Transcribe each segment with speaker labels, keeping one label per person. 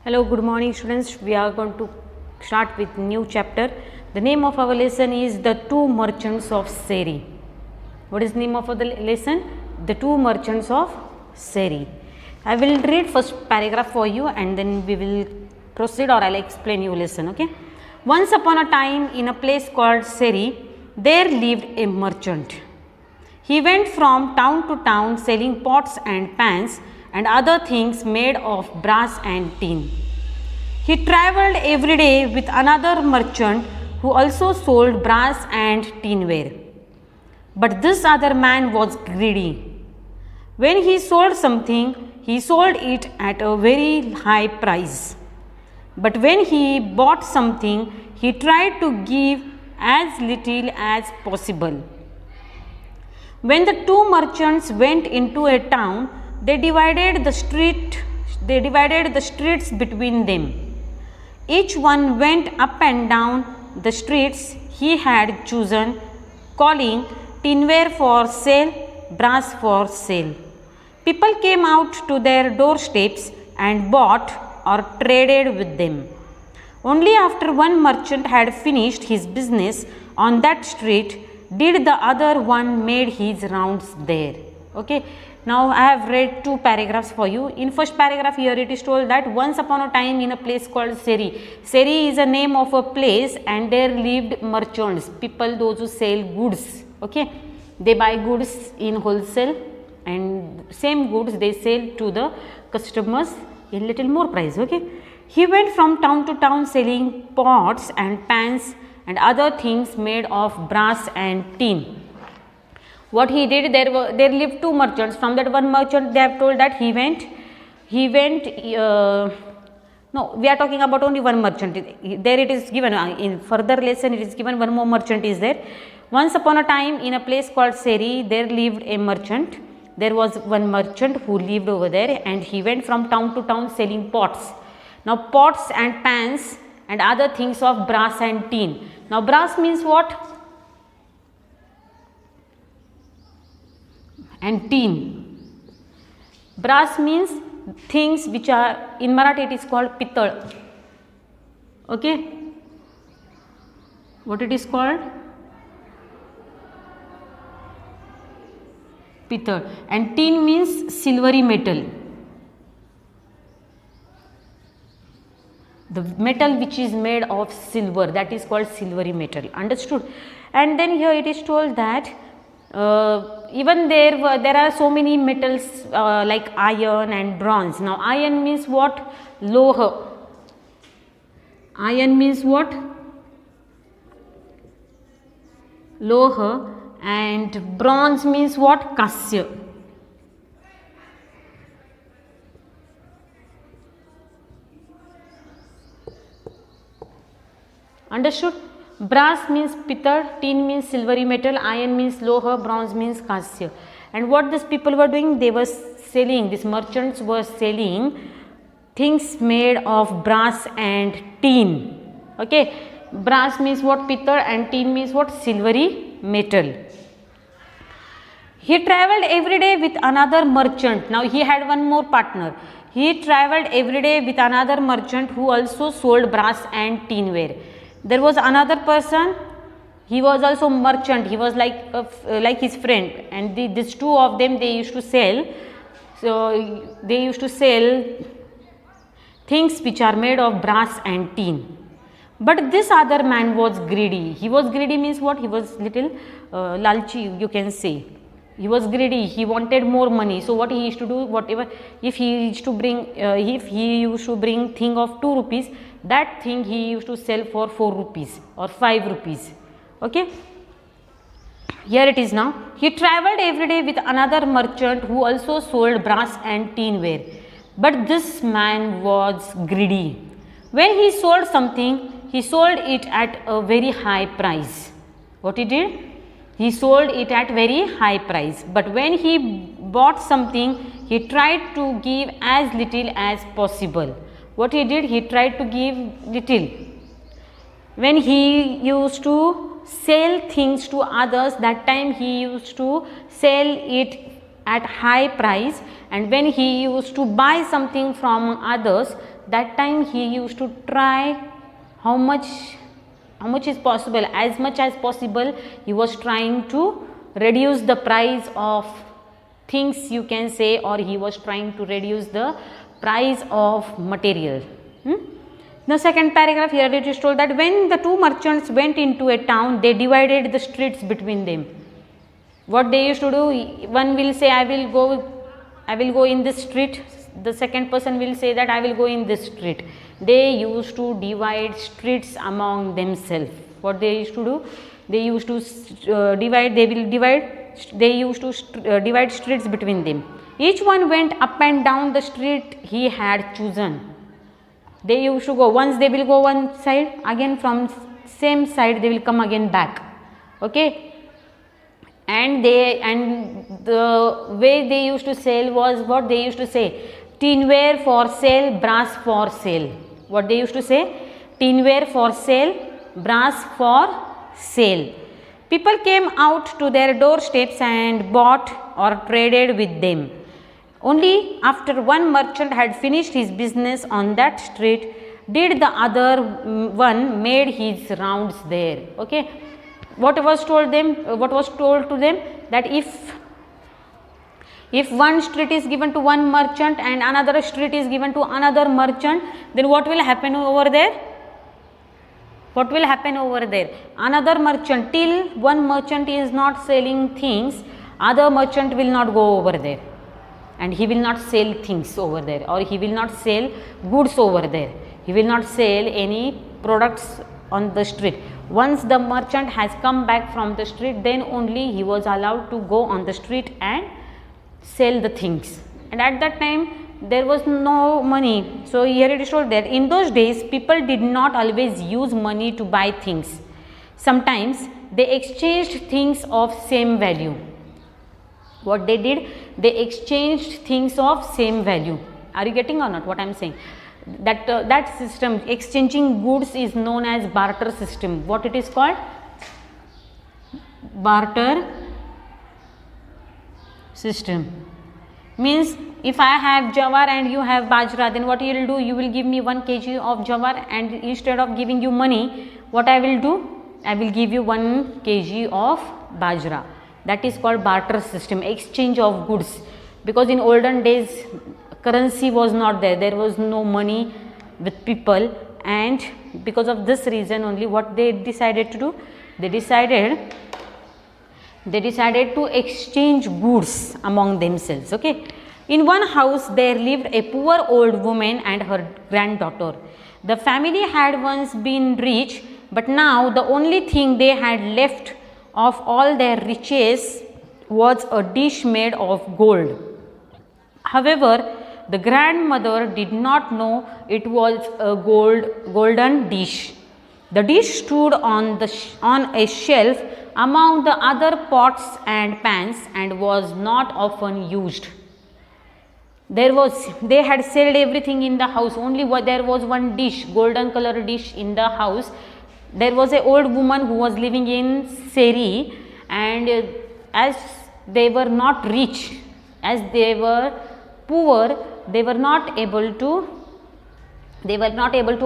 Speaker 1: Hello, good morning students. We are going to start with new chapter. The name of our lesson is The Two Merchants of Seri. What is the name of the lesson? The Two Merchants of Seri. I will read first paragraph for you and then we will proceed, or I will explain you lesson. Okay. Once upon a time in a place called Seri, there lived a merchant. He went from town to town selling pots and pans and other things made of brass and tin. He travelled every day with another merchant who also sold brass and tinware. But this other man was greedy. When he sold something, he sold it at a very high price. But when he bought something, he tried to give as little as possible. When the two merchants went into a town, they divided the streets between them. Each one went up and down the streets he had chosen, calling tinware for sale, brass for sale. People came out to their doorsteps and bought or traded with them. Only after one merchant had finished his business on that street did the other one made his rounds there. Okay. Now I have read two paragraphs for you. In first paragraph here it is told that once upon a time in a place called Seri. Seri is a name of a place and there lived merchants, people those who sell goods. Okay. They buy goods in wholesale and same goods they sell to the customers in little more price. Okay. He went from town to town selling pots and pans and other things made of brass and tin. What he did, there lived two merchants. From that one merchant they have told that he went no, we are talking about only one merchant. There it is given, in further lesson it is given one more merchant is there. Once upon a time in a place called Seri, there lived a merchant. There was one merchant who lived over there and he went from town to town selling pots. Now pots and pans and other things of brass and tin. Now brass means what? And tin. Brass means things which are, in Marathi it is called pital. Okay. What it is called? Pital. And tin means silvery metal. The metal which is made of silver, that is called silvery metal. Understood? And then here it is told that even there are so many metals like iron and bronze. Now iron means what? Loha. Iron means what? Loha. And bronze means what? Kasya. Understood? Brass means pitar, tin means silvery metal, iron means loha, bronze means kasya. And what these people were doing? They were selling, these merchants were selling things made of brass and tin. Okay. Brass means what? Pitar, and tin means what? Silvery metal. He travelled every day with another merchant. Now he had one more partner. He travelled every day with another merchant who also sold brass and tinware. There was another person, he was also merchant, he was like his friend, and these two of them they used to sell. So they used to sell things which are made of brass and tin. But this other man was greedy. He was greedy means what? He was little lalchi, you can say. He was greedy, he wanted more money. So what he used to do, whatever, if he used to bring thing of 2 rupees, that thing he used to sell for 4 rupees or 5 rupees. Okay. Here it is now. He travelled every day with another merchant who also sold brass and tinware. But this man was greedy. When he sold something, he sold it at a very high price. What he did? He sold it at very high price. But when he bought something, he tried to give as little as possible. What he did? He tried to give little. When he used to sell things to others, that time he used to sell it at high price, and when he used to buy something from others, that time he used to try how much is possible, as much as possible he was trying to reduce the price of things, you can say, or he was trying to reduce the price of material. The second paragraph, here it is told that when the two merchants went into a town, they divided the streets between them. What they used to do, one will say I will go in this street, the second person will say that I will go in this street. They used to divide streets among themselves. What they used to do, they used to divide streets between them. Each one went up and down the street he had chosen. They used to go, once they will go one side, again from same side they will come again back. Okay, and the way they used to sell was what they used to say, tinware for sale, brass for sale. What they used to say, tinware for sale, brass for sale. People came out to their doorsteps and bought or traded with them. Only after one merchant had finished his business on that street did the other one made his rounds there. Okay, what was told to them, that if one street is given to one merchant and another street is given to another merchant, then what will happen over there? What will happen over there? Another merchant, till one merchant is not selling things, other merchant will not go over there, and he will not sell things over there, or he will not sell goods over there. He will not sell any products on the street. Once the merchant has come back from the street, then only he was allowed to go on the street and sell the things. And at that time there was no money. So here it is told that in those days people did not always use money to buy things. Sometimes they exchanged things of same value. What they did, they exchanged things of same value. Are you getting or not what I am saying? That system, exchanging goods, is known as barter system. What it is called? Barter system. Means if I have jawar and you have bajra, then what you will do, you will give me 1 kg of jawar, and instead of giving you money, what I will do, I will give you 1 kg of bajra. That is called barter system, exchange of goods. Because in olden days currency was not there, there was no money with people, and because of this reason only what they decided to do, they decided to exchange goods among themselves. Okay, in one house there lived a poor old woman and her granddaughter. The family had once been rich, but now the only thing they had left of all their riches was a dish made of gold. However, the grandmother did not know it was a golden dish. The dish stood on a shelf among the other pots and pans and was not often used. They had sold everything in the house, only there was one dish, golden color dish in the house. There was an old woman who was living in Seri, and as they were not rich, as they were poor, they were not able to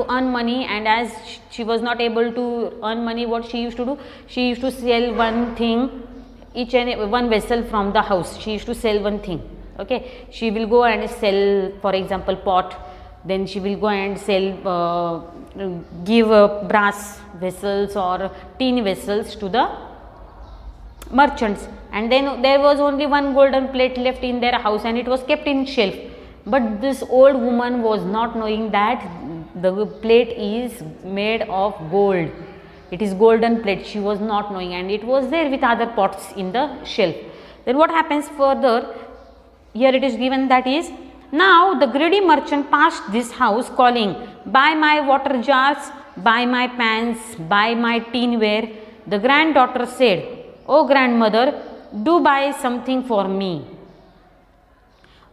Speaker 1: earn money, and as she was not able to earn money, what she used to do, she used to sell one thing, each and one vessel from the house. She used to sell one thing. Okay, she will go and sell, for example, pot, then she will go and sell, give brass vessels or tin vessels to the merchants, and then there was only one golden plate left in their house, and it was kept in shelf. But this old woman was not knowing that the plate is made of gold. It is golden plate. She was not knowing, and it was there with other pots in the shelf. Then what happens further? Here it is given, that is, now the greedy merchant passed this house calling, "Buy my water jars, buy my pans, buy my tinware." The granddaughter said, "Oh grandmother, do buy something for me."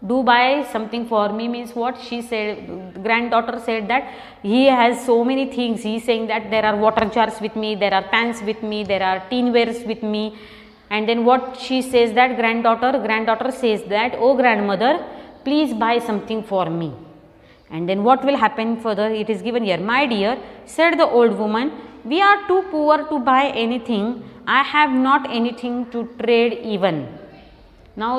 Speaker 1: Do buy something for me means what? She said, granddaughter said that he has so many things. He is saying that there are water jars with me, there are pans with me, there are tinwares with me. And then what she says that granddaughter says that, oh grandmother, please buy something for me. And then what will happen further? It is given here. My dear, said the old woman, we are too poor to buy anything. I have not anything to trade even. Now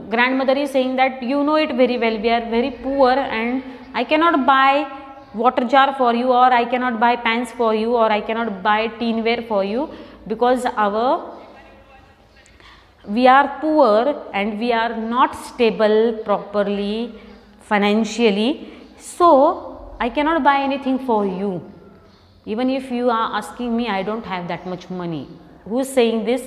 Speaker 1: grandmother is saying that you know it very well, we are very poor and I cannot buy water jar for you, or I cannot buy pans for you, or I cannot buy tinware for you, because we are poor and we are not stable properly financially, so I cannot buy anything for you. Even if you are asking me, I don't have that much money. Who is saying this?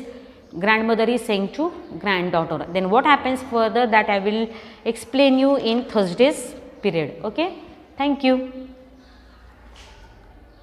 Speaker 1: Grandmother is saying to granddaughter. Then what happens further, that I will explain you in Thursday's period. Okay, thank you.